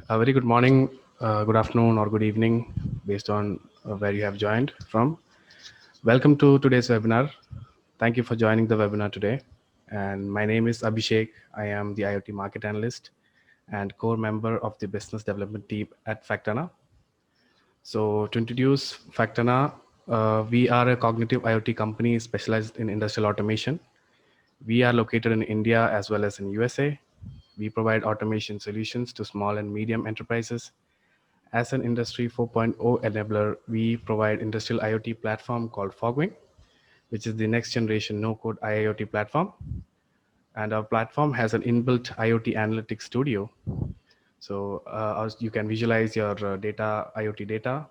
A very good morning, good afternoon, or good evening, based on where you have joined from. Welcome to today's webinar. Thank you for joining the webinar today. And my name is Abhishek. I am the IoT market analyst and core member of the business development team at Factana. So, to introduce Factana, we are a cognitive IoT company specialized in industrial automation. We are located in India as well as in USA. We provide automation solutions to small and medium enterprises. As an Industry 4.0 enabler, we provide industrial IoT platform called Fogwing, which is the next generation no-code IoT platform. And our platform has an inbuilt IoT analytics studio. So you can visualize your data, IoT data,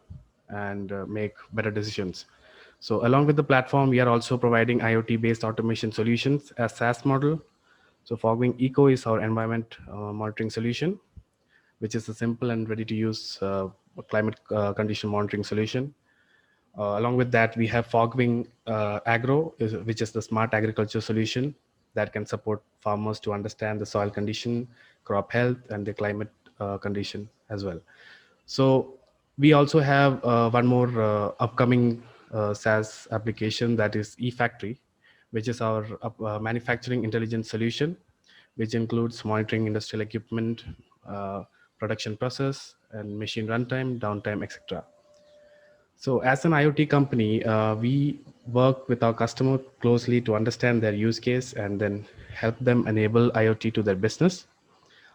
and make better decisions. So along with the platform, we are also providing IoT-based automation solutions as SaaS model. So Fogwing Eco is our environment monitoring solution, which is a simple and ready to use climate condition monitoring solution. Along with that, we have Fogwing Agro, which is the smart agriculture solution that can support farmers to understand the soil condition, crop health, and the climate condition as well. So we also have one more upcoming SaaS application, that is eFactory, which is our manufacturing intelligence solution, which includes monitoring industrial equipment, uh, production process, and machine runtime, downtime, etc. So as an IoT company, we work with our customer closely to understand their use case and then help them enable IoT to their business.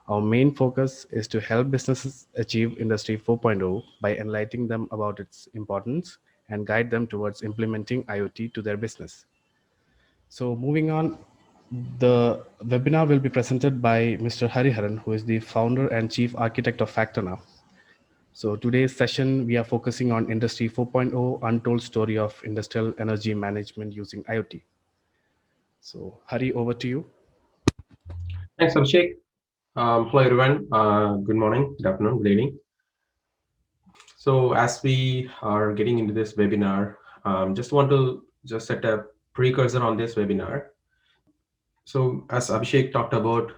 Our main focus is to help businesses achieve Industry 4.0 by enlightening them about its importance and guide them towards implementing IoT to their business. So moving on, the webinar will be presented by Mr. Hariharan, who is the founder and chief architect of Factana. So today's session, we are focusing on Industry 4.0 untold story of industrial energy management using IoT. So Hari, over to you. Thanks, Abhishek. Hello, everyone. Good morning, good afternoon, good evening. So, as we are getting into this webinar, just want to just set a precursor on this webinar. So, as Abhishek talked about,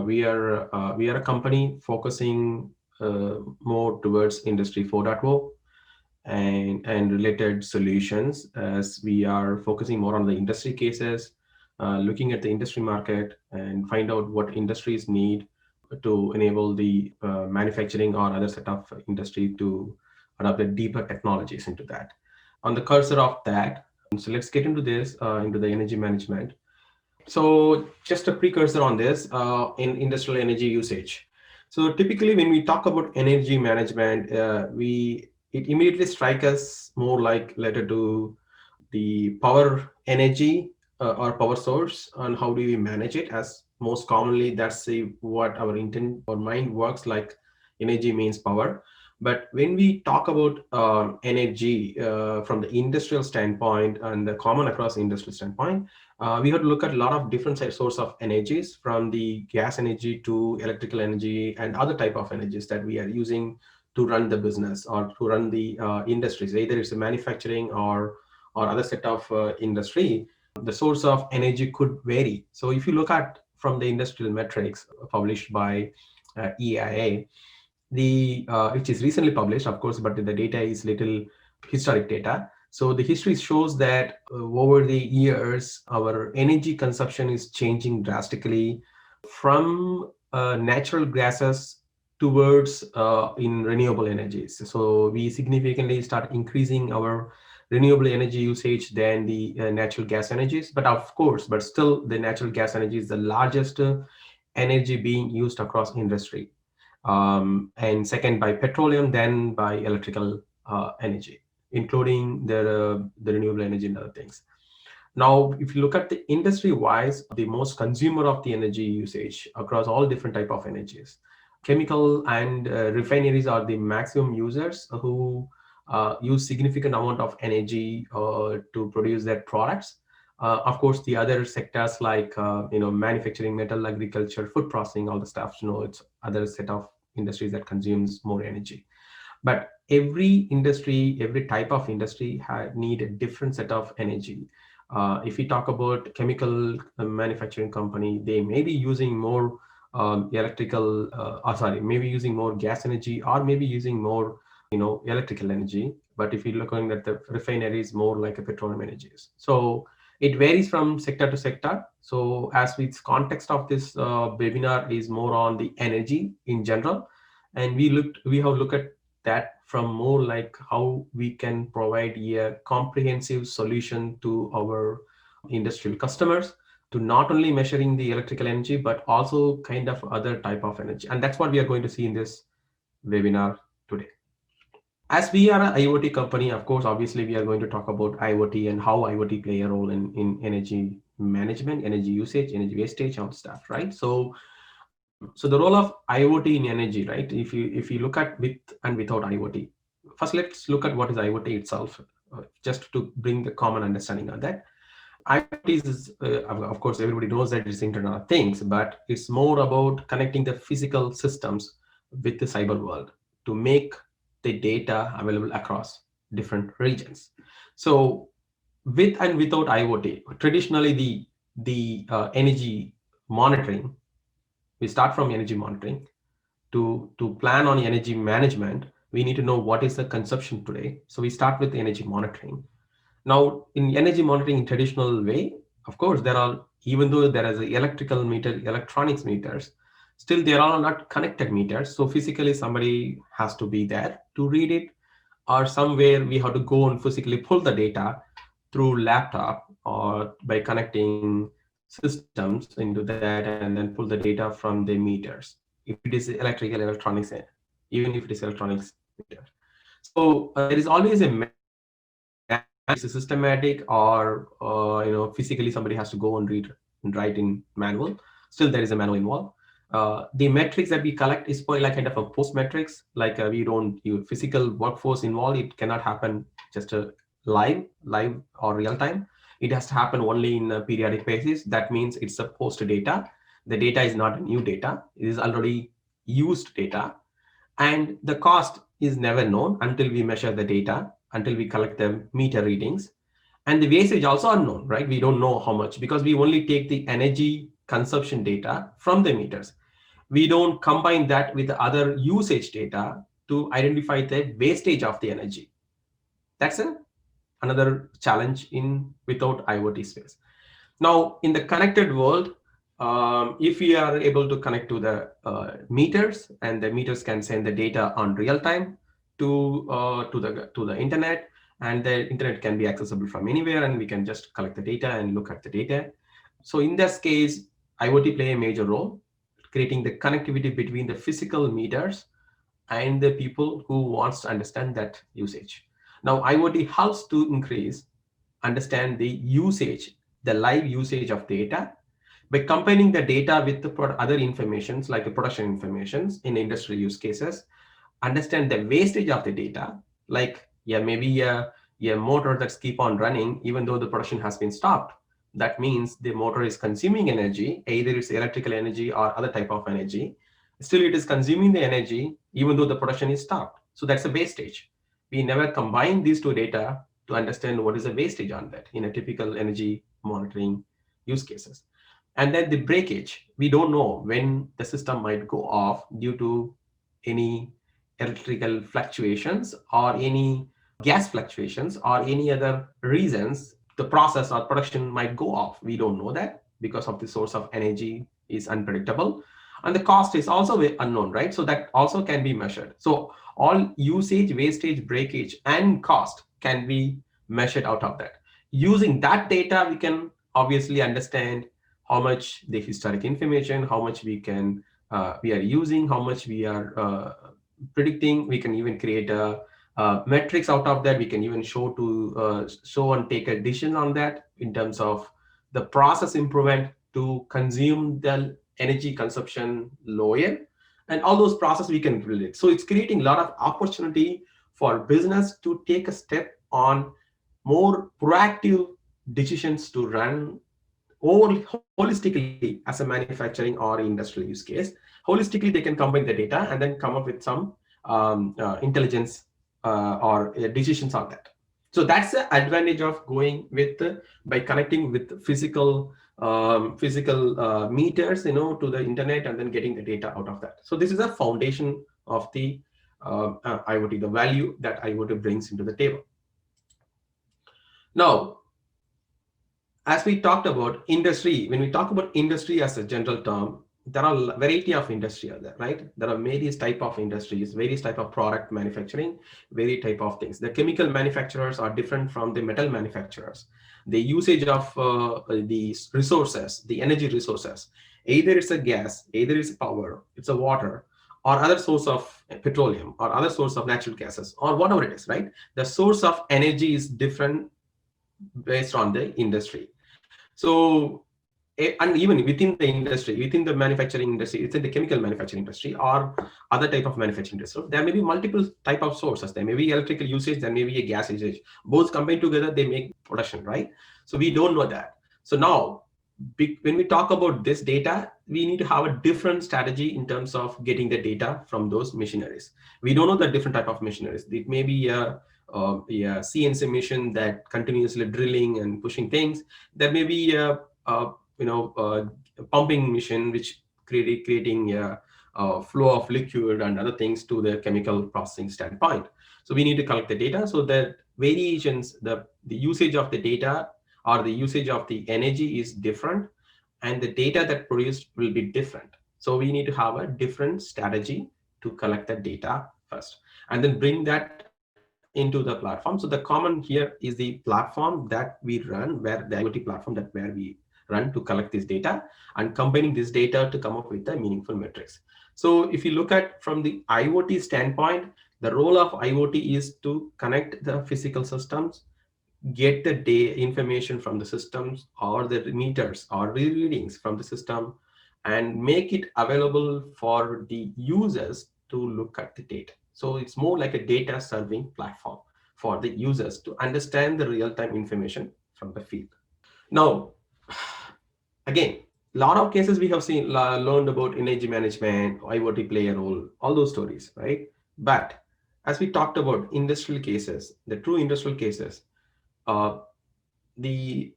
we are a company focusing more towards Industry 4.0 and related solutions, as we are focusing more on the industry cases, looking at the industry market and find out what industries need to enable the manufacturing or other set of industry to adopt the deeper technologies into that. On the cursor of that, so let's get into this, into the energy management. So just a precursor on this, in industrial energy usage. So typically when we talk about energy management, it immediately strikes us more like related to the power energy or power source, and how do we manage it. As most commonly, that's what our intent or mind works like. Energy means power. But when we talk about energy from the industrial standpoint and the common across industrial standpoint, we have to look at a lot of different sources of energies, from the gas energy to electrical energy and other type of energies that we are using to run the business or to run the industries. Either it's a manufacturing or other set of industry, the source of energy could vary. So if you look at from the industrial metrics published by EIA, which is recently published, of course, but the data is little historic data. So the history shows that over the years, our energy consumption is changing drastically from natural gases towards in renewable energies. So we significantly start increasing our renewable energy usage than the natural gas energies. But of course, but still the natural gas energy is the largest energy being used across industry. And second by petroleum, then by electrical energy, including the renewable energy and other things. Now, if you look at the industry-wise, the most consumer of the energy usage across all different type of energies, chemical and refineries are the maximum users who use significant amount of energy to produce their products. Of course, the other sectors like manufacturing, metal, agriculture, food processing, all the stuff. It's other set of industries that consumes more energy. But every industry, every type of industry need a different set of energy. If we talk about chemical manufacturing company, they may be using more electrical, or sorry, maybe using more gas energy, or maybe using more, electrical energy. But if you're looking at the refineries, more like a petroleum energies. So it varies from sector to sector. So as with context of this webinar is more on the energy in general, and we have looked at that from more like how we can provide a comprehensive solution to our industrial customers, to not only measuring the electrical energy but also kind of other type of energy. And that's what we are going to see in this webinar today. As we are an IoT company, of course, obviously we are going to talk about IoT and how IoT play a role in energy management, energy usage, energy wastage, all stuff, right? So the role of IoT in energy, right? If you look at with and without IoT, first let's look at what is IoT itself, just to bring the common understanding on that. IoT is, of course, everybody knows that it's Internet of Things, but it's more about connecting the physical systems with the cyber world to make the data available across different regions. So, with and without IoT, traditionally the energy monitoring, we start from energy monitoring to plan on energy management. We need to know what is the consumption today. So we start with energy monitoring. Now, in energy monitoring in traditional way, of course, there are, even though there is a electrical meter, electronics meters, still there are not connected meters. So physically, somebody has to be there to read it, or somewhere we have to go and physically pull the data through laptop or by connecting systems into that and then pull the data from the meters. If it is electrical electronics, even if it is electronics meter. So there is always a manual process. It's a systematic, or physically somebody has to go and read and write in manual. Still, there is a manual involved. The metrics that we collect is for like kind of a post metrics. Like we don't use physical workforce involved. It cannot happen just a live or real time. It has to happen only in a periodic basis. That means it's a post data. The data is not new data. It is already used data, and the cost is never known until we measure the data, until we collect the meter readings. And the wastage also unknown, right? We don't know how much, because we only take the energy consumption data from the meters. We don't combine that with the other usage data to identify the wastage of the energy. That's another challenge in without IoT space. Now, in the connected world, if we are able to connect to the meters, and the meters can send the data on real time to the internet, and the internet can be accessible from anywhere, and we can just collect the data and look at the data. So in this case, IoT play a major role, creating the connectivity between the physical meters and the people who wants to understand that usage. Now, IoT helps to increase, understand the usage, the live usage of data, by combining the data with the other informations like the production informations in industrial use cases, understand the wastage of the data, like maybe a motor that's keep on running even though the production has been stopped. That means the motor is consuming energy, either it's electrical energy or other type of energy. Still, it is consuming the energy even though the production is stopped. So that's a wastage. We never combine these two data to understand what is the wastage on that in a typical energy monitoring use cases. And then the breakage, we don't know when the system might go off due to any electrical fluctuations or any gas fluctuations or any other reasons. The process or production might go off. We don't know that because of the source of energy is unpredictable, and the cost is also unknown, right? So that also can be measured. So all usage, wastage, breakage, and cost can be measured out of that. Using that data, we can obviously understand how much the historic information, how much we are using, how much we are predicting. We can even create a metrics out of that. We can even show and take a decision on that in terms of the process improvement to consume the energy consumption lower, and all those processes we can build it. So it's creating a lot of opportunity for business to take a step on more proactive decisions to run all holistically as a manufacturing or industrial use case. Holistically, they can combine the data and then come up with some intelligence or decisions on that. So that's the advantage of going with by connecting with physical physical meters, to the internet, and then getting the data out of that. So this is a foundation of the IoT, the value that IoT brings into the table. Now, as we talked about industry, when we talk about industry as a general term, there are a variety of industry out there, right? There are various type of industries, various type of product manufacturing, various type of things. The chemical manufacturers are different from the metal manufacturers. The usage of the resources, the energy resources, either it's a gas, either it's power, it's a water, or other source of petroleum, or other source of natural gases, or whatever it is, right? The source of energy is different based on the industry. So, and even within the industry, within the manufacturing industry, within the chemical manufacturing industry or other type of manufacturing industry, there may be multiple type of sources. There may be electrical usage, there may be a gas usage. Both combined together, they make production, right? So we don't know that. So now, when we talk about this data, we need to have a different strategy in terms of getting the data from those machineries. We don't know the different type of machineries. It may be a CNC machine that continuously drilling and pushing things. There may be a pumping machine which creating a flow of liquid and other things to the chemical processing standpoint. So we need to collect the data so that variations, the usage of the data or the usage of the energy is different, and the data that produced will be different. So we need to have a different strategy to collect the data first and then bring that into the platform. So the common here is the platform that we run, where the IoT platform that where we run to collect this data and combining this data to come up with the meaningful metrics. So if you look at from the IoT standpoint, the role of IoT is to connect the physical systems, get the information from the systems or the meters or readings from the system, and make it available for the users to look at the data. So it's more like a data serving platform for the users to understand the real-time information from the field. Now, again, a lot of cases we have seen, learned about energy management, IoT play a role, all those stories, right? But as we talked about industrial cases, the true industrial cases, uh, the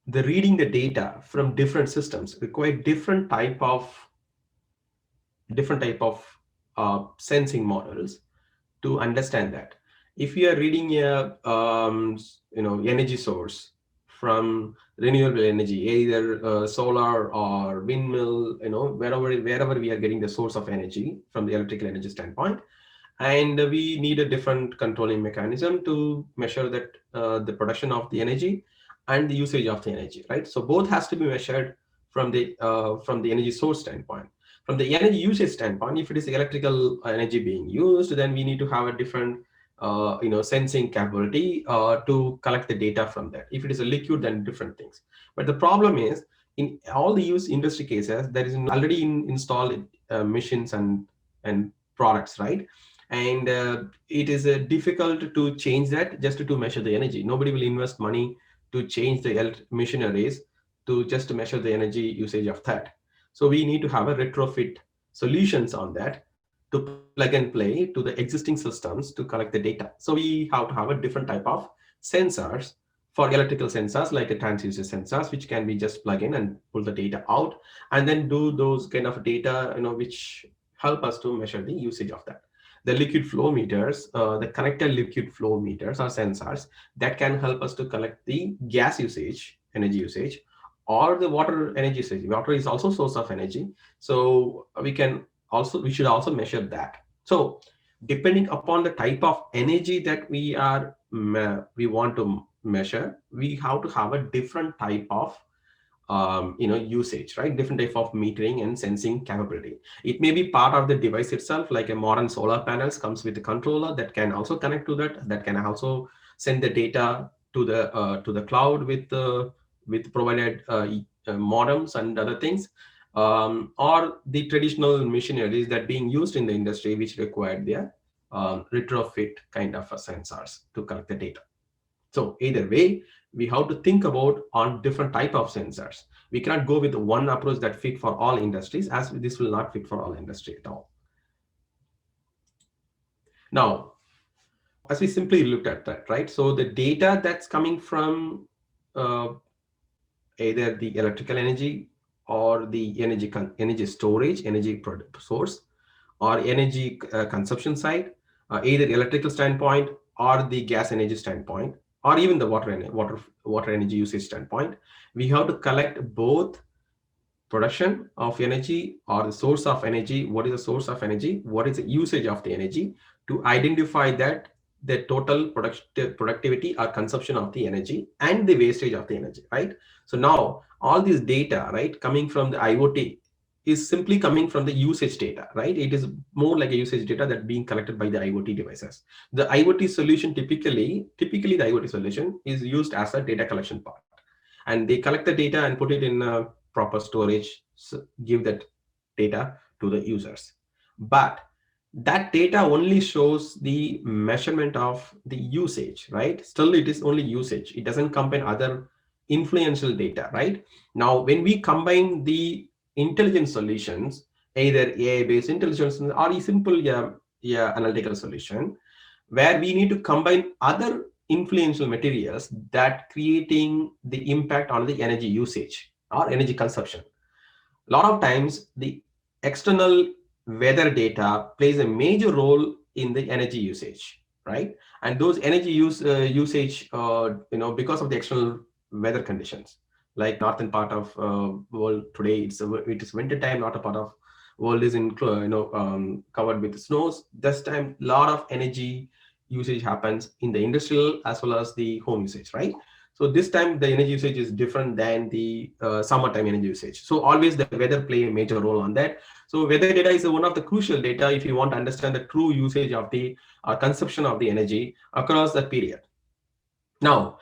reading the data from different systems require different type of sensing models to understand that. If you are reading a energy source from renewable energy, either solar or windmill, wherever we are getting the source of energy from the electrical energy standpoint, and we need a different controlling mechanism to measure that the production of the energy and the usage of the energy, right? So both has to be measured from the energy source standpoint. From the energy usage standpoint, if it is electrical energy being used, then we need to have a different sensing capability to collect the data from that. If it is a liquid, then different things. But the problem is, in all the use industry cases, there is already installed machines and products, right? And it is difficult to change that just to measure the energy. Nobody will invest money to change the machineries to just measure the energy usage of that. So we need to have a retrofit solutions on that to plug and play to the existing systems to collect the data. So we have to have a different type of sensors for electrical sensors, like a transducer sensors, which can be just plug in and pull the data out and then do those kind of data, which help us to measure the usage of that. The liquid flow meters, the connected liquid flow meters are sensors that can help us to collect the gas usage, energy usage, or the water energy usage. Water is also source of energy, so we should also measure that. So depending upon the type of energy that we want to measure, we have to have a different type of usage, right? Different type of metering and sensing capability. It may be part of the device itself, like a modern solar panels comes with a controller that can also connect to that can also send the data to the cloud with provided modems and other things, or the traditional machineries that being used in the industry, which required their retrofit kind of sensors to collect the data. So either way, we have to think about on different type of sensors. We cannot go with one approach that fit for all industries, as this will not fit for all industry at all. Now, as we simply looked at that, right? So the data that's coming from uh, either the electrical energy or the energy storage, source, or energy consumption side, either electrical standpoint or the gas energy standpoint, or even the water energy usage standpoint. We have to collect both production of energy or the source of energy. What is the source of energy? What is the usage of the energy? To identify that the total productivity or consumption of the energy and the wastage of the energy, right? So now all this data, right, coming from the IoT is simply coming from the usage data, right? It is more like a usage data that being collected by the IoT devices. The IoT solution typically the IoT solution is used as a data collection part, and they collect the data and put it in proper storage, give that data to the users. But that data only shows the measurement of the usage, right? Still it is only usage, it doesn't combine other influential data, right? Now when we combine the intelligent solutions, either AI based intelligence or a simple analytical solution, where we need to combine other influential materials that creating the impact on the energy usage or energy consumption. A lot of times the external weather data plays a major role in the energy usage, right? And those energy usage, because of the external weather conditions, like northern part of world today, it is winter time. Not a part of world is covered with snows. This time a lot of energy usage happens in the industrial as well as the home usage, right? So this time the energy usage is different than the summertime energy usage. So always the weather play a major role on that. So weather data is one of the crucial data if you want to understand the true usage of the consumption of the energy across the period. Now,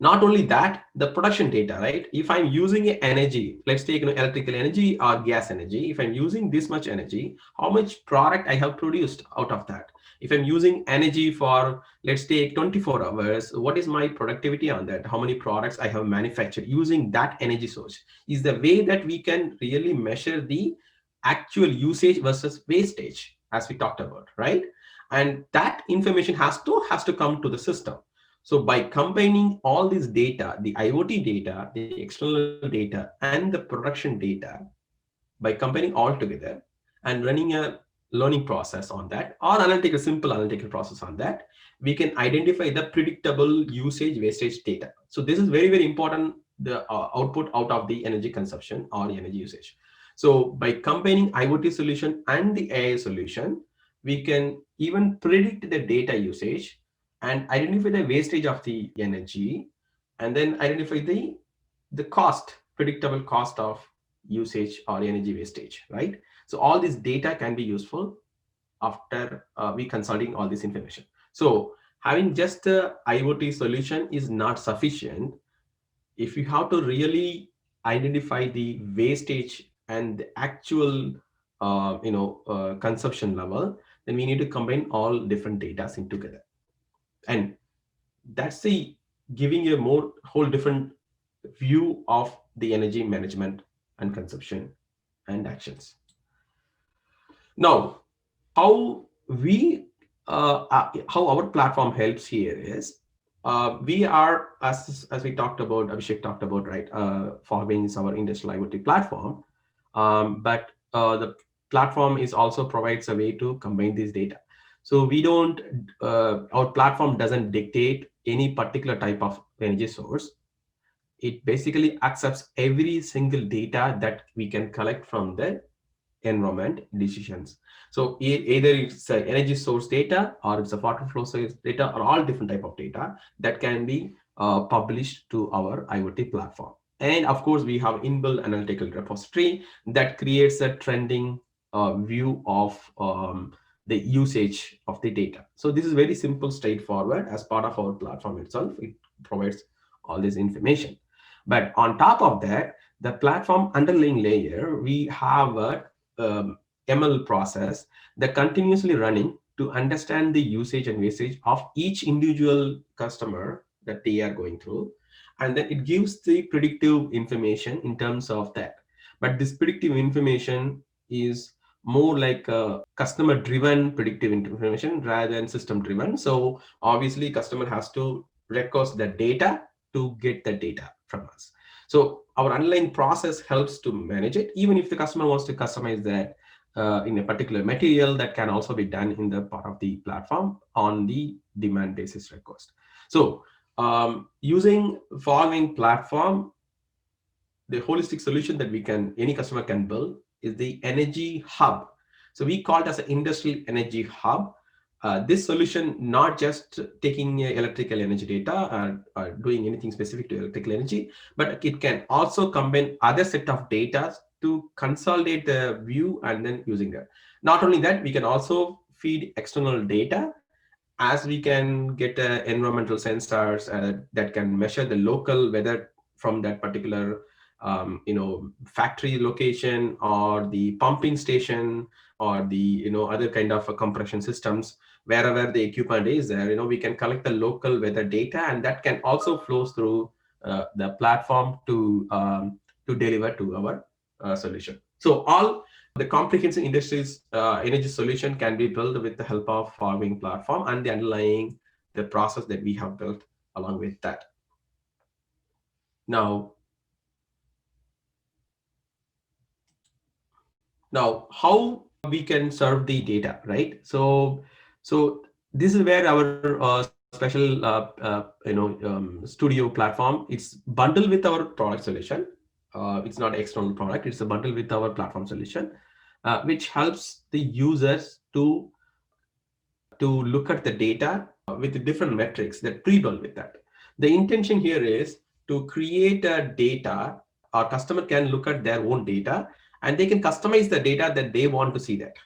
not only that, the production data, right? If I'm using energy, let's take electrical energy or gas energy. If I'm using this much energy, how much product I have produced out of that? If I'm using energy for, let's take 24 hours, what is my productivity on that? How many products I have manufactured using that energy source? Is the way that we can really measure the actual usage versus wastage, as we talked about, right? And that information has to come to the system. So by combining all this data, the IoT data, the external data, and the production data, by combining all together and running a learning process on that, or simple analytical process on that, we can identify the predictable usage wastage data. So this is very, very important, the output out of the energy consumption or energy usage. So by combining IoT solution and the AI solution, we can even predict the data usage and identify the wastage of the energy, and then identify the cost, predictable cost of usage or energy wastage, right? So all this data can be useful after we consulting all this information. So having just a IoT solution is not sufficient. If you have to really identify the wastage and the actual consumption level, then we need to combine all different data in together. And that's the giving a more whole different view of the energy management and consumption and actions. Now, how we how our platform helps here is, we are, as we talked about, Abhishek talked about, right? Fogwing is our industrial IoT platform, but the platform is also provides a way to combine this data. So we don't, our platform doesn't dictate any particular type of energy source. It basically accepts every single data that we can collect from the environment decisions. So either it's a energy source data or it's a water flow source data, or all different type of data that can be published to our IoT platform. And of course, we have inbuilt analytical repository that creates a trending view of the usage of the data. So this is very simple, straightforward. As part of our platform itself, it provides all this information. But on top of that, the platform underlying layer, we have a ML process that continuously running to understand the usage and wastage of each individual customer that they are going through. And then it gives the predictive information in terms of that. But this predictive information is more like a customer driven predictive information rather than system driven. So obviously customer has to request the data to get the data from us. So our underlying process helps to manage it. Even if the customer wants to customize that in a particular material, that can also be done in the part of the platform on the demand basis request. So using Fogwing platform, the holistic solution that any customer can build is the energy hub. So we call it as an industrial energy hub. This solution not just taking electrical energy data or doing anything specific to electrical energy, but it can also combine other set of data to consolidate the view and then using that. Not only that, we can also feed external data, as we can get environmental sensors that can measure the local weather from that particular factory location or the pumping station or the other kind of compression systems. Wherever the equipment is there, we can collect the local weather data, and that can also flows through the platform to deliver to our solution. So all the comprehensive industries energy solution can be built with the help of Fogwing platform and the underlying the process that we have built along with that. Now, how we can serve the data, right? So this is where our special studio platform, it's bundled with our product solution. It's not external product, it's a bundle with our platform solution, which helps the users to look at the data with the different metrics that pre-built with that. The intention here is to create a data. Our customer can look at their own data and they can customize the data that they want to see. That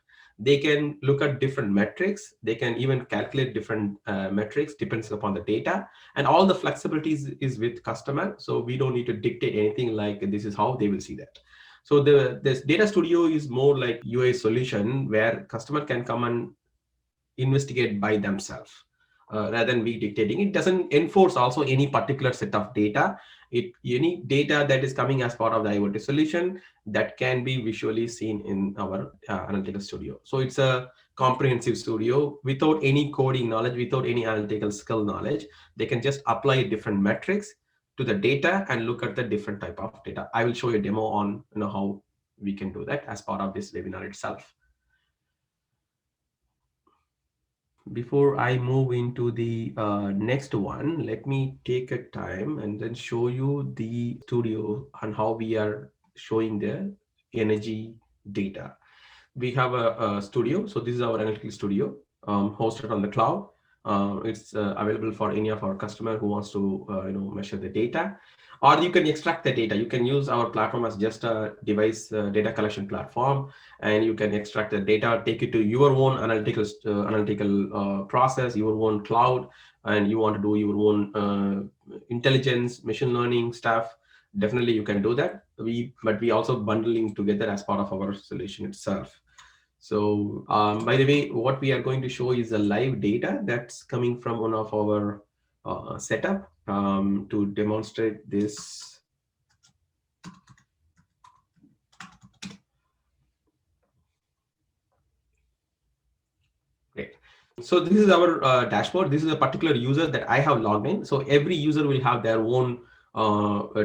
they can look at different metrics, they can even calculate different metrics depends upon the data, and all the flexibilities is with customer. So we don't need to dictate anything like this is how they will see that. So this data studio is more like UI solution where customer can come and investigate by themselves rather than we dictating. It doesn't enforce also any particular set of data. Any data that is coming as part of the IoT solution, that can be visually seen in our analytical studio. So it's a comprehensive studio without any coding knowledge, without any analytical skill knowledge. They can just apply different metrics to the data and look at the different type of data. I will show you a demo on how we can do that as part of this webinar itself. Before I move into the next one, let me take a time and then show you the studio and how we are showing the energy data. We have a studio. So this is our analytical studio hosted on the cloud. It's available for any of our customer who wants to measure the data, or you can extract the data. You can use our platform as just a device data collection platform, and you can extract the data, take it to your own analytical process, your own cloud, and you want to do your own intelligence, machine learning stuff. Definitely you can do that. But we also bundling together as part of our solution itself. So by the way, what we are going to show is the live data that's coming from one of our setup to demonstrate this. Great. So this is our dashboard. This is a particular user that I have logged in. So every user will have their own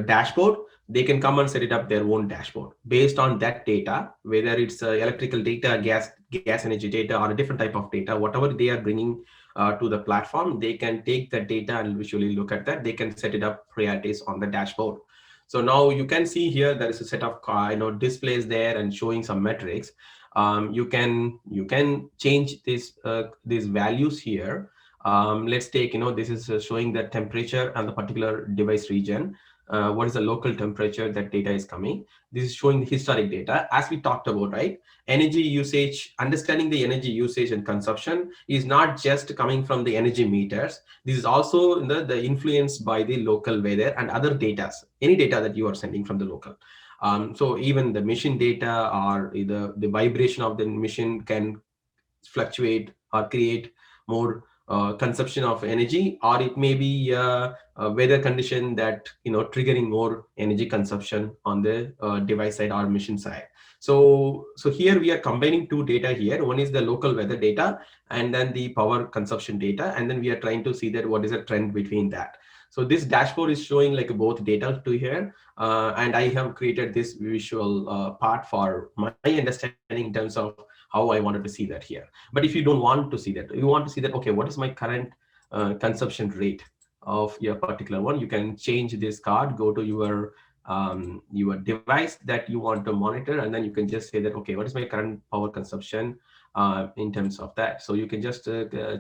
dashboard. They can come and set it up their own dashboard based on that data, whether it's electrical data, gas energy data, or a different type of data, whatever they are bringing to the platform. They can take that data and visually look at that. They can set it up priorities on the dashboard. So now you can see here there is a set of displays there and showing some metrics. You can change these values here. Let's take, this is showing the temperature and the particular device region. What is the local temperature that data is coming. This is showing the historic data as we talked about, right? Energy usage, understanding the energy usage and consumption is not just coming from the energy meters. This is also the influence by the local weather and other data, any data that you are sending from the local. So even the machine data or the vibration of the machine can fluctuate or create more consumption of energy, or it may be a weather condition that triggering more energy consumption on the device side or machine side. So here we are combining two data here. One is the local weather data and then the power consumption data, and then we are trying to see that what is the trend between that. So this dashboard is showing like both data to here, and I have created this visual part for my understanding in terms of how I wanted to see that here. But if you don't want to see that, you want to see that, okay, what is my current consumption rate of your particular one, you can change this card, go to your device that you want to monitor, and then you can just say that, okay, what is my current power consumption in terms of that. So you can just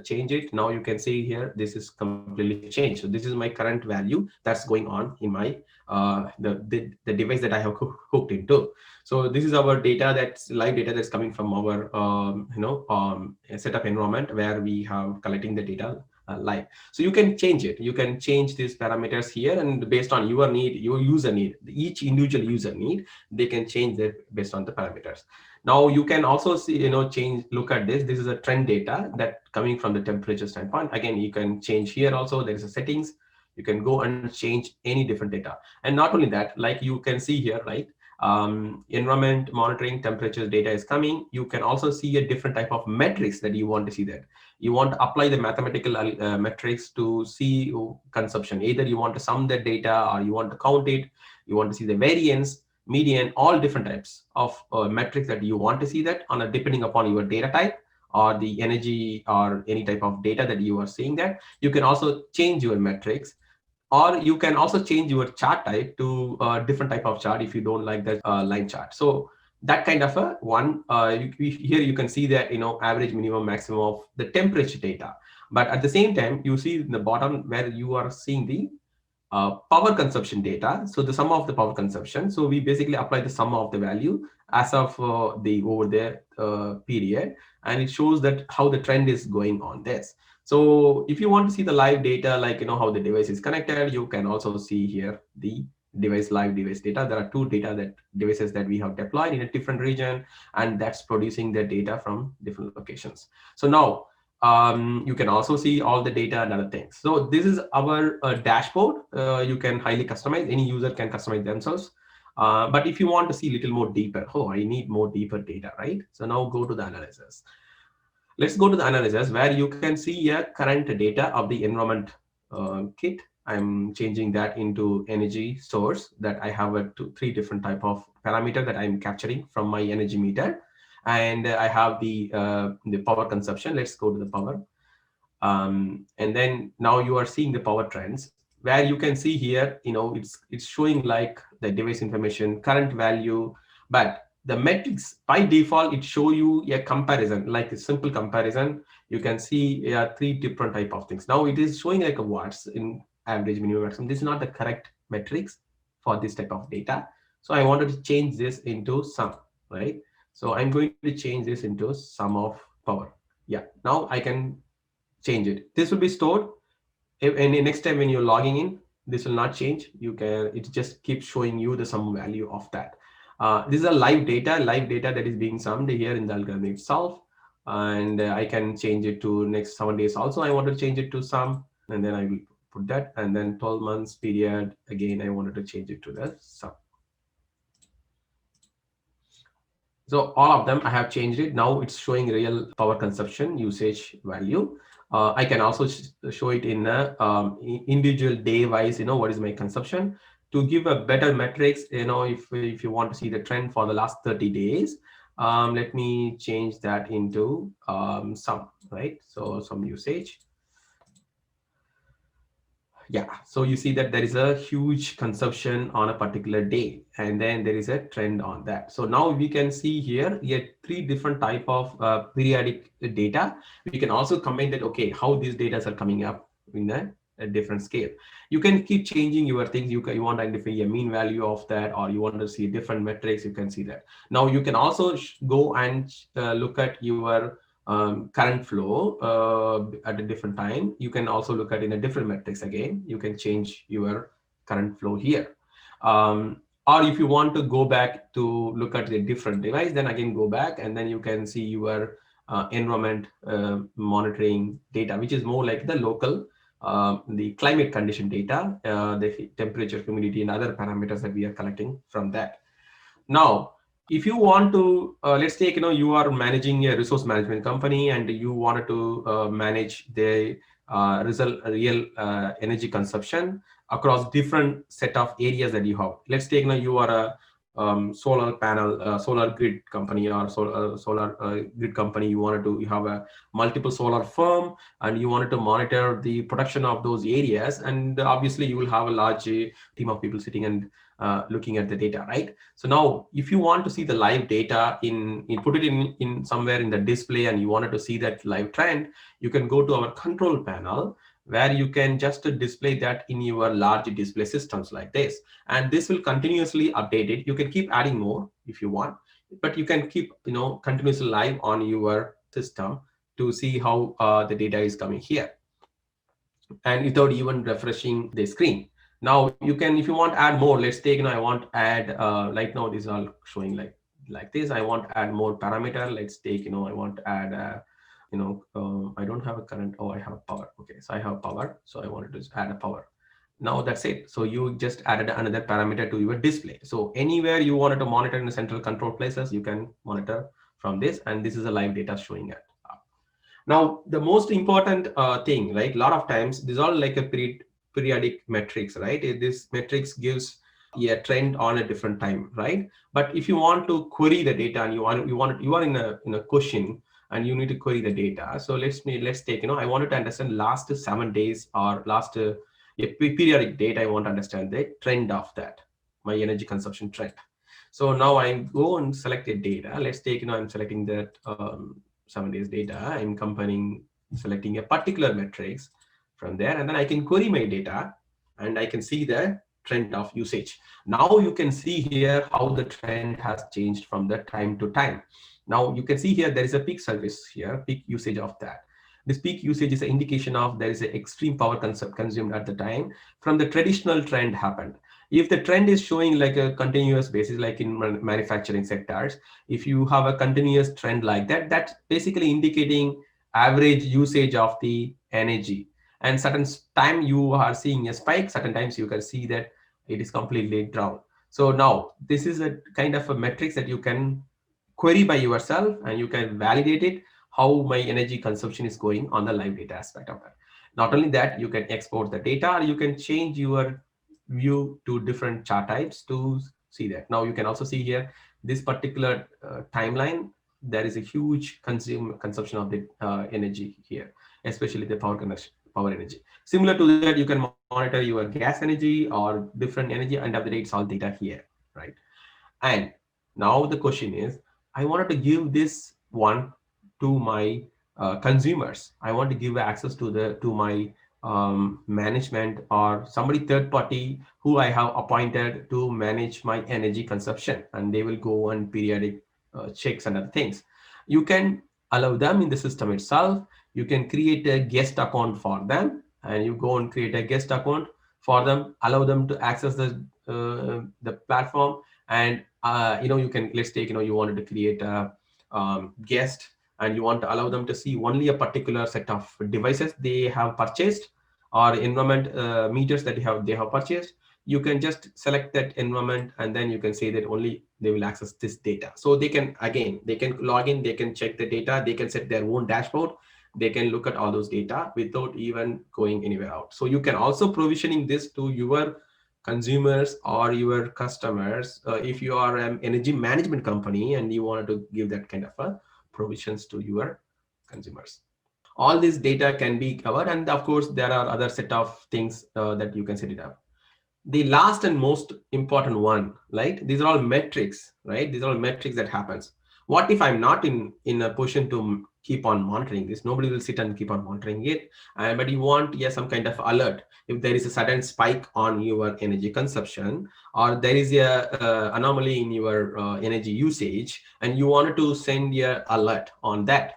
change it. Now you can see here, this is completely changed. So this is my current value that's going on in my the device that I have hooked into. So this is our data, that's live data that's coming from our setup environment where we have collecting the data live. So you can change it. You can change these parameters here, and based on your need, your user need, each individual user need, they can change that based on the parameters. Now you can also see, change, look at this. This is a trend data that coming from the temperature standpoint. Again, you can change here also. There is a settings. You can go and change any different data. And not only that, like you can see here, right? Environment monitoring temperatures data is coming. You can also see a different type of metrics that you want to see that. You want to apply the mathematical metrics to see consumption. Either you want to sum the data or you want to count it. You want to see the variance, median, all different types of metrics that you want to see that on a depending upon your data type or the energy or any type of data that you are seeing that. You can also change your metrics, or you can also change your chart type to a different type of chart if you don't like the line chart. So that kind of a one, here you can see that, average, minimum, maximum of the temperature data. But at the same time, you see in the bottom where you are seeing the power consumption data. So the sum of the power consumption. So we basically apply the sum of the value as of the over there period, and it shows that how the trend is going on this. So if you want to see the live data, like how the device is connected, you can also see here the live device data. There are two devices that we have deployed in a different region, and that's producing the data from different locations. So now you can also see all the data and other things. So this is our dashboard. You can highly customize. Any user can customize themselves. But if you want to see a little more deeper, I need more deeper data, right? So now go to the analysis. Let's go to the analysis where you can see a current data of the environment kit. I'm changing that into energy source that I have three different type of parameter that I'm capturing from my energy meter. And I have the power consumption. Let's go to the power. And then now you are seeing the power trends where you can see here, it's showing like the device information, current value, but the metrics by default, it show you a comparison, like a simple comparison. You can see three different type of things. Now it is showing like a watts in average, minimum, maximum. This is not the correct metrics for this type of data. So I wanted to change this into sum, right? So I'm going to change this into sum of power. Yeah, now I can change it. This will be stored. And the next time when you're logging in, this will not change. It just keeps showing you the sum value of that. This is a live data that is being summed here in the algorithm itself. And I can change it to next 7 days also. I want to change it to sum, and then I will put that. And then 12 months period, again, I wanted to change it to the sum. So all of them, I have changed it. Now it's showing real power consumption usage value. I can also show it in a individual day wise, what is my consumption to give a better metrics, if you want to see the trend for the last 30 days. Let me change that into some, right? So some usage. Yeah, so you see that there is a huge consumption on a particular day, and then there is a trend on that. So now we can see here three different type of periodic data. We can also combine that, okay, how these data are coming up in a different scale. You can keep changing your things. You want to identify a mean value of that, or you want to see different metrics. You can see that. Now you can also go and look at your current flow at a different time. You can also look at in a different metrics. Again, you can change your current flow here. Or if you want to go back to look at a different device, then again go back, and then you can see your environment monitoring data, which is more like the local, the climate condition data, the temperature, humidity, and other parameters that we are collecting from that. Now, if you want to, let's take, you are managing a resource management company and you wanted to manage the result real energy consumption across different set of areas that you have. Let's take, you are a solar panel, solar grid company, or solar grid company. You have a multiple solar firm, and you wanted to monitor the production of those areas. And obviously, you will have a large team of people sitting and looking at the data, right? So now, if you want to see the live data in put it in somewhere in the display, and you wanted to see that live trend, you can go to our control panel, where you can just display that in your large display systems like this, and this will continuously update it. You can keep adding more if you want, but you can keep, continuously live on your system to see how the data is coming here, and without even refreshing the screen. Now you can, if you want add more, let's take, I want add, right now these are showing like this. I want add more parameter. Let's take, I want to add I don't have a current. Oh, I have power. Okay, so I have power, so I wanted to just add a power. Now that's it. So you just added another parameter to your display. So anywhere you wanted to monitor in the central control places, you can monitor from this, and this is a live data showing it. Now, the most important thing, right? A lot of times, this is all like a periodic metrics, right? This metrics gives a trend on a different time, right? But if you want to query the data, and you are in a question, and you need to query the data. So let's take, I wanted to understand last 7 days, or last a periodic data. I want to understand the trend of that, my energy consumption trend. So now I go and select a data. Let's take, I'm selecting that 7 days data. I'm comparing, selecting a particular metrics from there, and then I can query my data, and I can see the trend of usage. Now you can see here how the trend has changed from the time to time. Now you can see here there is a peak service here, peak usage of that. This peak usage is an indication of there is an extreme power consumed at the time from the traditional trend happened. If the trend is showing like a continuous basis, like in manufacturing sectors, if you have a continuous trend like that, that's basically indicating average usage of the energy. And certain time you are seeing a spike, certain times you can see that it is completely down. So now this is a kind of a metrics that you can query by yourself, and you can validate it, how my energy consumption is going on the live data aspect of it. Not only that, you can export the data, or you can change your view to different chart types to see that. Now you can also see here this particular timeline. There is a huge consumption of the energy here, especially the power energy. Similar to that, you can monitor your gas energy or different energy. End of the day, it's all data here, right? And now the question is, I wanted to give this one to my consumers. I want to give access to my management, or somebody third party who I have appointed to manage my energy consumption, and they will go on periodic checks and other things. You can allow them in the system itself. You can create a guest account for them, and you go and create a guest account for them, allow them to access the platform. And you can, let's take, you wanted to create a guest, and you want to allow them to see only a particular set of devices they have purchased, or environment meters that they have purchased. You can just select that environment, and then you can say that only they will access this data. So they can, again, they can log in, they can check the data, they can set their own dashboard, they can look at all those data without even going anywhere out. So you can also provisioning this to your consumers or your customers, if you are an energy management company and you wanted to give that kind of provisions to your consumers. All this data can be covered, and of course there are other set of things that you can set it up. The last and most important one, right? These are all metrics, right? These are all metrics that happens. What if I'm not in a position to keep on monitoring this? Nobody will sit and keep on monitoring it, but you want, yeah, some kind of alert. If there is a sudden spike on your energy consumption, or there is a anomaly in your energy usage, and you wanted to send a alert on that,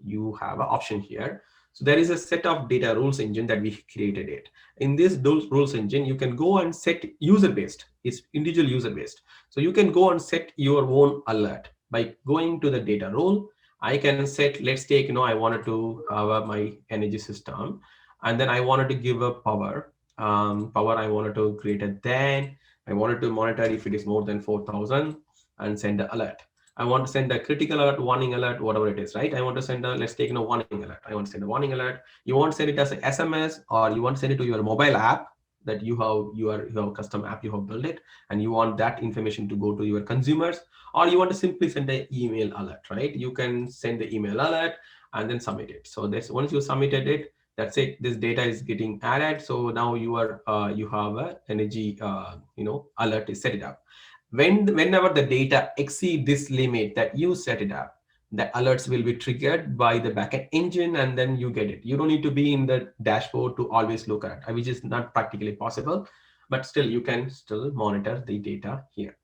you have an option here. So there is a set of data rules engine that we created it. In this rules engine, you can go and set user based. It's individual user based. So you can go and set your own alert by going to the data rule. I can set, let's take, I wanted to have my energy system, and then I wanted to give a power. Power I wanted to create it. Then I wanted to monitor if it is more than 4,000. and send the alert. I want to send a critical alert, warning alert, whatever it is, right? I want to send a, let's take warning alert. I want to send a warning alert. You want to send it as a SMS, or you want to send it to your mobile app that you have a custom app, you have built it, and you want that information to go to your consumers, or you want to simply send an email alert, right? You can send the email alert and then submit it. So this, once you submitted it, that's it. This data is getting added. So now you have a energy alert is set it up. Whenever the data exceed this limit that you set it up, the alerts will be triggered by the backend engine, and then you get it. You don't need to be in the dashboard to always look at it, which is not practically possible, but still you can still monitor the data here.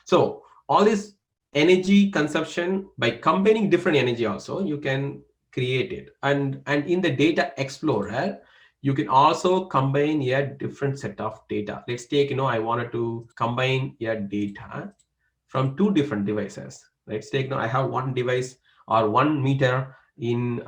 So all this energy consumption, by combining different energy also, you can create it. And in the data explorer, you can also combine a different set of data. Let's take, I wanted to combine a data from two different devices. Let's take, I have one device or 1 meter in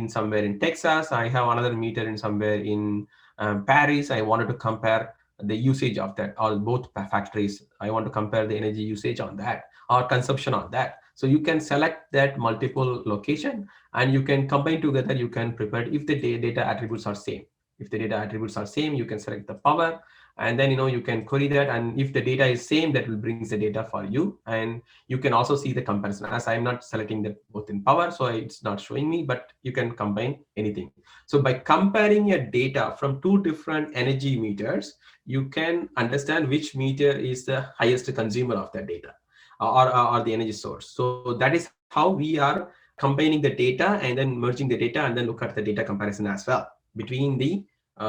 somewhere in Texas. I have another meter in somewhere in Paris. I wanted to compare the usage of that, or both factories. I want to compare the energy usage on that or consumption on that. So you can select that multiple location, and you can combine together. You can prepare if the data attributes are same. If the data attributes are same, you can select the power, and then you can query that. And if the data is same, that will brings the data for you, and you can also see the comparison. As I'm not selecting that both in power, so it's not showing me, but you can combine anything. So by comparing your data from two different energy meters, you can understand which meter is the highest consumer of that data, or the energy source. So that is how we are combining the data and then merging the data, and then look at the data comparison as well between the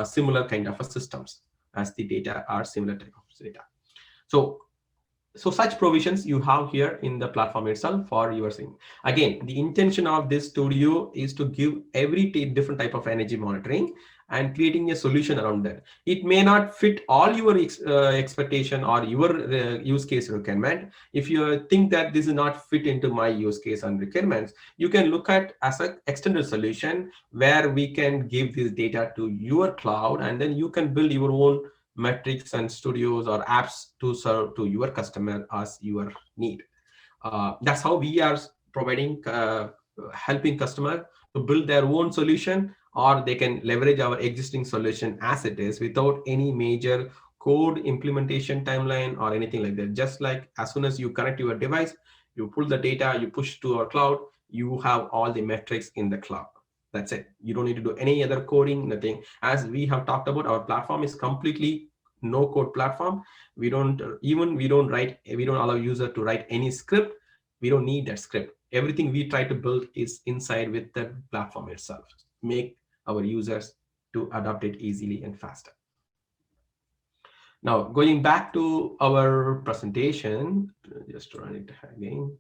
similar kind of systems, as the data are similar type of data. So such provisions you have here in the platform itself for your thing. Again, the intention of this studio is to give every different type of energy monitoring and creating a solution around that. It may not fit all your expectation or your use case requirement. If you think that this is not fit into my use case and requirements, you can look at as an extended solution where we can give this data to your cloud, and then you can build your own metrics and studios or apps to serve to your customer as your need. That's how we are providing, helping customer to build their own solution, or they can leverage our existing solution as it is without any major code implementation timeline or anything like that. Just like as soon as you connect your device, you pull the data, you push to our cloud, you have all the metrics in the cloud. That's it. You don't need to do any other coding, nothing. As we have talked about, our platform is completely no code platform. We don't allow user to write any script. We don't need that script. Everything we try to build is inside with the platform itself, make our users to adopt it easily and faster. Now, going back to our presentation, just run it again.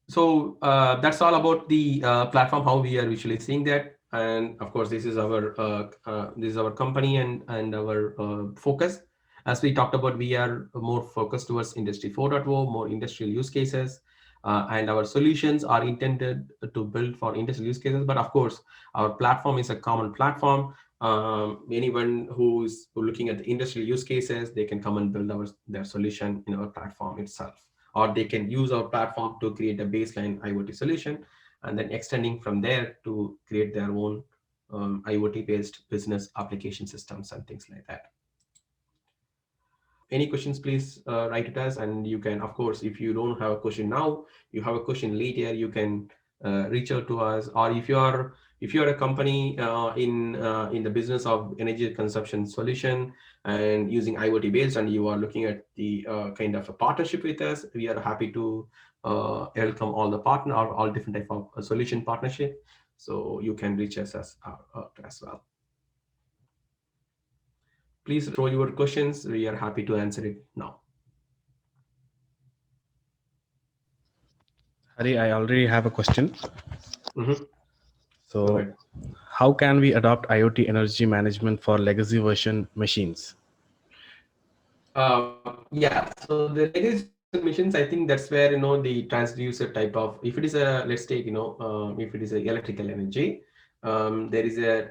So that's all about the platform, how we are visually seeing that. And of course, this is our company and our focus. As we talked about, we are more focused towards Industry 4.0, more industrial use cases, and our solutions are intended to build for industrial use cases. But of course, our platform is a common platform. Anyone who's looking at the industrial use cases, they can come and build their solution in our platform itself, or they can use our platform to create a baseline IoT solution, and then extending from there to create their own IoT-based business application systems and things like that. Any questions, please write it us. And you can, of course, if you don't have a question now, you have a question later, you can reach out to us. Or if you're a company in the business of energy consumption solution and using IoT based, and you are looking at the kind of a partnership with us, we are happy to welcome all the partner or all different type of solution partnership. So you can reach us as well. Please throw your questions. We are happy to answer it now. Hari, I already have a question. Mm-hmm. So, how can we adopt IoT energy management for legacy version machines? Yeah, so the legacy version machines, I think that's where the transducer type of, if it is a, let's take if it is a electrical energy, there is a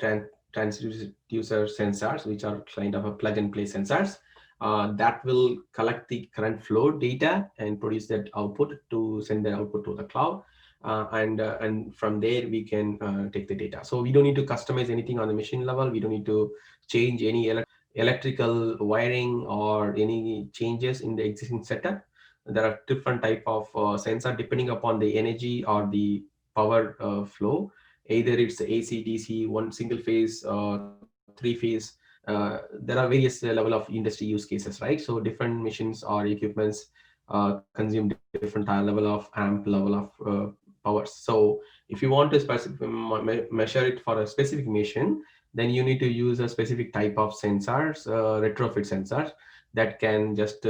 transducer sensors, which are kind of a plug and play sensors, that will collect the current flow data and produce that output to send the output to the cloud. And from there we can take the data. So we don't need to customize anything on the machine level. We don't need to change any electrical wiring or any changes in the existing setup. There are different type of sensor depending upon the energy or the power flow. Either it's AC, DC, one single phase, three phase. There are various level of industry use cases, right? So different machines or equipments consume different level of amp, level of powers. So if you want to measure it for a specific machine, then you need to use a specific type of sensors, retrofit sensors that can just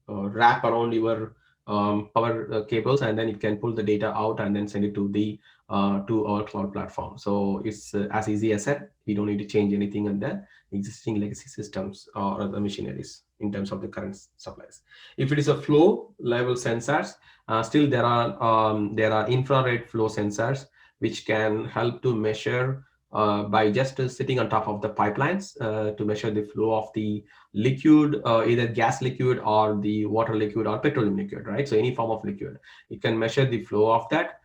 wrap around your power cables, and then it can pull the data out and then send it to our cloud platform. So it's as easy as that. We don't need to change anything on the existing legacy systems or the machineries in terms of the current supplies. If it is a flow level sensors, still there are infrared flow sensors which can help to measure by just sitting on top of the pipelines to measure the flow of the liquid, either gas liquid or the water liquid or petroleum liquid, right? So any form of liquid, it can measure the flow of that.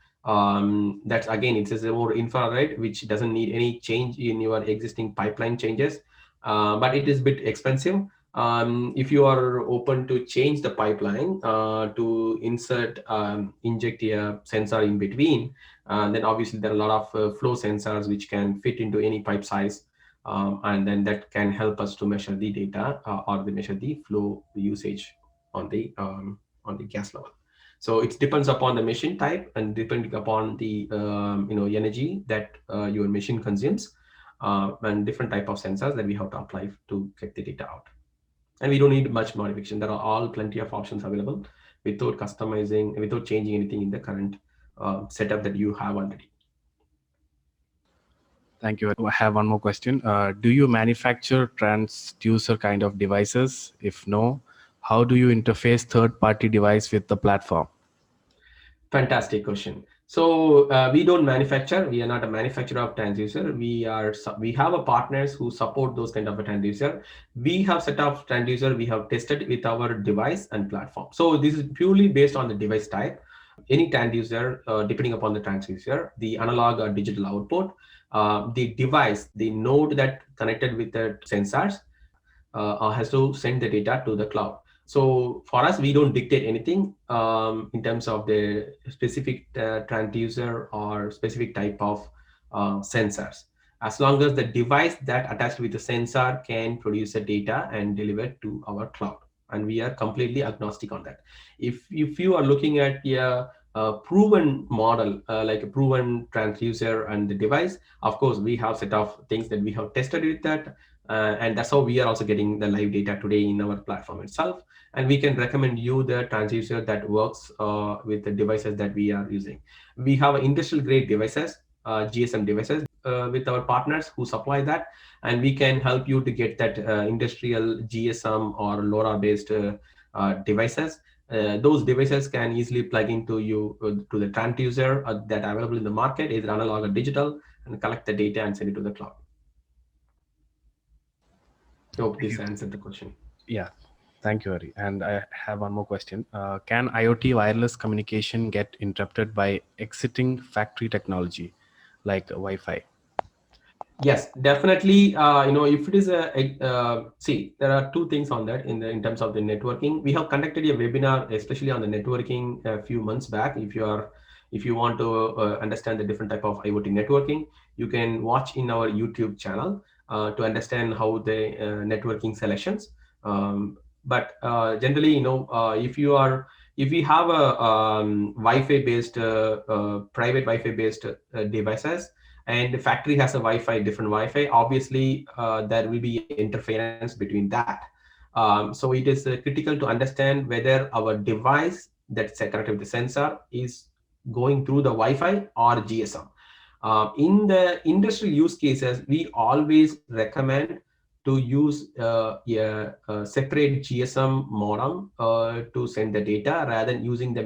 That's again, it's a more infrared, which doesn't need any change in your existing pipeline changes, but it is a bit expensive. If you are open to change the pipeline to inject a sensor in between, then obviously there are a lot of flow sensors which can fit into any pipe size, and then that can help us to measure the data or they measure the flow usage on the gas level. So it depends upon the machine type and depending upon the energy that your machine consumes, and different type of sensors that we have to apply to get the data out. And we don't need much modification. There are all plenty of options available without customizing, without changing anything in the current setup that you have already. Thank you. I have one more question. Do you manufacture transducer kind of devices? If no, how do you interface third-party device with the platform? Fantastic question. So we don't manufacture. We are not a manufacturer of transducer. We have a partners who support those kind of a transducer. We have set of transducer we have tested with our device and platform. So this is purely based on the device type. Any transducer, depending upon the transducer, the analog or digital output, the device, the node that connected with the sensors has to send the data to the cloud. So for us, we don't dictate anything in terms of the specific transducer or specific type of sensors. As long as the device that attached with the sensor can produce the data and deliver it to our cloud, and we are completely agnostic on that. If you are looking at a proven model, like a proven transducer and the device, of course, we have set of things that we have tested with that, and that's how we are also getting the live data today in our platform itself. And we can recommend you the transducer that works with the devices that we are using. We have industrial grade devices, GSM devices, with our partners who supply that, and we can help you to get that industrial GSM or LoRa based devices. Those devices can easily plug into you to the transducer that are available in the market, either analog or digital, and collect the data and send it to the cloud. Hope Thank this you. answered the question. Yeah, thank you, Hari. And I have one more question. Can IoT wireless communication get interrupted by exiting factory technology like Wi-Fi? Yes, definitely. If it is see, there are two things on that in terms of the networking. We have conducted a webinar, especially on the networking, a few months back. If you want to understand the different type of IoT networking, you can watch in our YouTube channel to understand how the networking selections. But generally, if you have a Wi-Fi based private Wi-Fi based devices, and the factory has a Wi-Fi, different Wi-Fi, obviously there will be interference between that. So it is critical to understand whether our device that's connected with the sensor is going through the Wi-Fi or GSM. In the industrial use cases, we always recommend to use a separate GSM modem to send the data rather than using the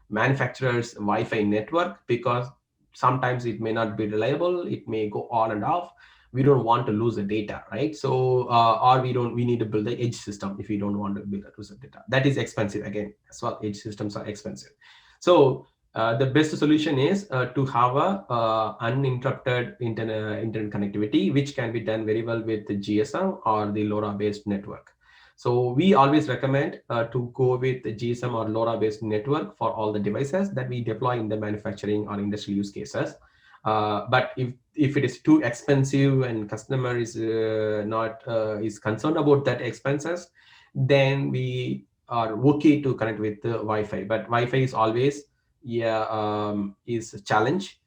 manufacturer's Wi-Fi network, because sometimes it may not be reliable, it may go on and off. we don't want to lose the data, right? So or we need to build the edge system if we don't want to lose the data. That is expensive again as well. Edge systems are expensive. So the best solution is to have a uninterrupted internet connectivity, which can be done very well with the GSM or the LoRa based network. So we always recommend to go with the GSM or LoRa based network for all the devices that we deploy in the manufacturing or industrial use cases. But if it is too expensive and customer is not is concerned about that expenses, then we are okay to connect with the Wi-Fi. But Wi-Fi is always is a challenge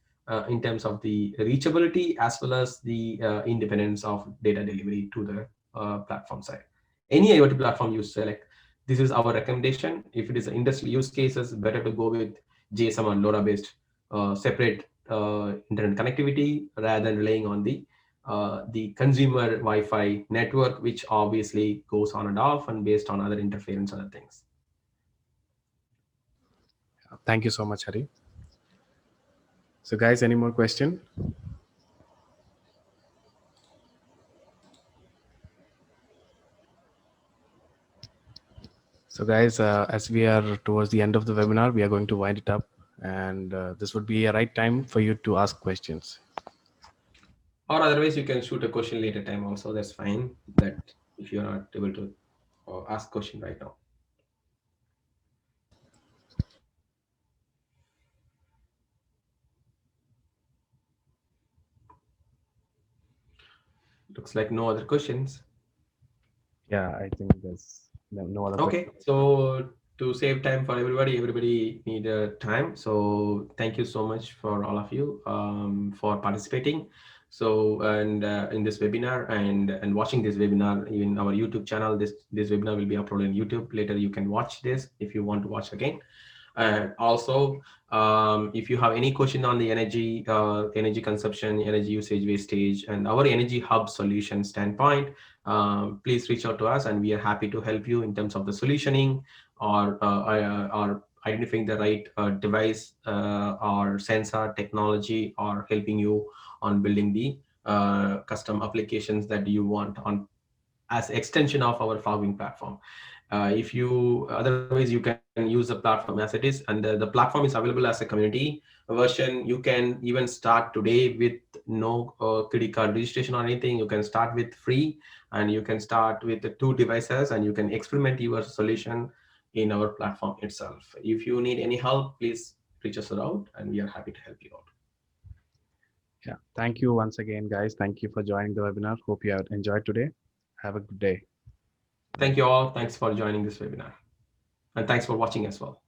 in terms of the reachability as well as the independence of data delivery to the platform side. Any IoT platform you select, this is our recommendation. If it is an industrial use cases, better to go with GSM or LoRa based separate internet connectivity rather than relying on the consumer Wi-Fi network, which obviously goes on and off and based on other interference, other things. Thank you so much, Hari. So, guys, any more question? So, guys, as we are towards the end of the webinar, we are going to wind it up, and this would be a right time for you to ask questions. Or otherwise, you can shoot a question later time also. That's fine. That if you're not able to ask question right now. Looks like no other questions. Yeah, I think there's no other question. Okay, so to save time for everybody, everybody need time. So thank you so much for all of you for participating. So and in this webinar and watching this webinar in our YouTube channel. This webinar will be uploaded on YouTube later. You can watch this if you want to watch again. And also, if you have any question on the energy consumption, energy usage, wastage, and our energy hub solution standpoint, please reach out to us, and we are happy to help you in terms of the solutioning or identifying the right device or sensor technology, or helping you on building the custom applications that you want on as extension of our Fogwing platform. If you otherwise you can use the platform as it is, and the platform is available as a community version. You can even start today with no credit card registration or anything. You can start with free, and you can start with the 2 devices, and you can experiment your solution in our platform itself. If you need any help, please reach us out, and we are happy to help you out. Yeah, thank you once again, guys. Thank you for joining the webinar. Hope you have enjoyed today. Have a good day. Thank you all. Thanks for joining this webinar, and thanks for watching as well.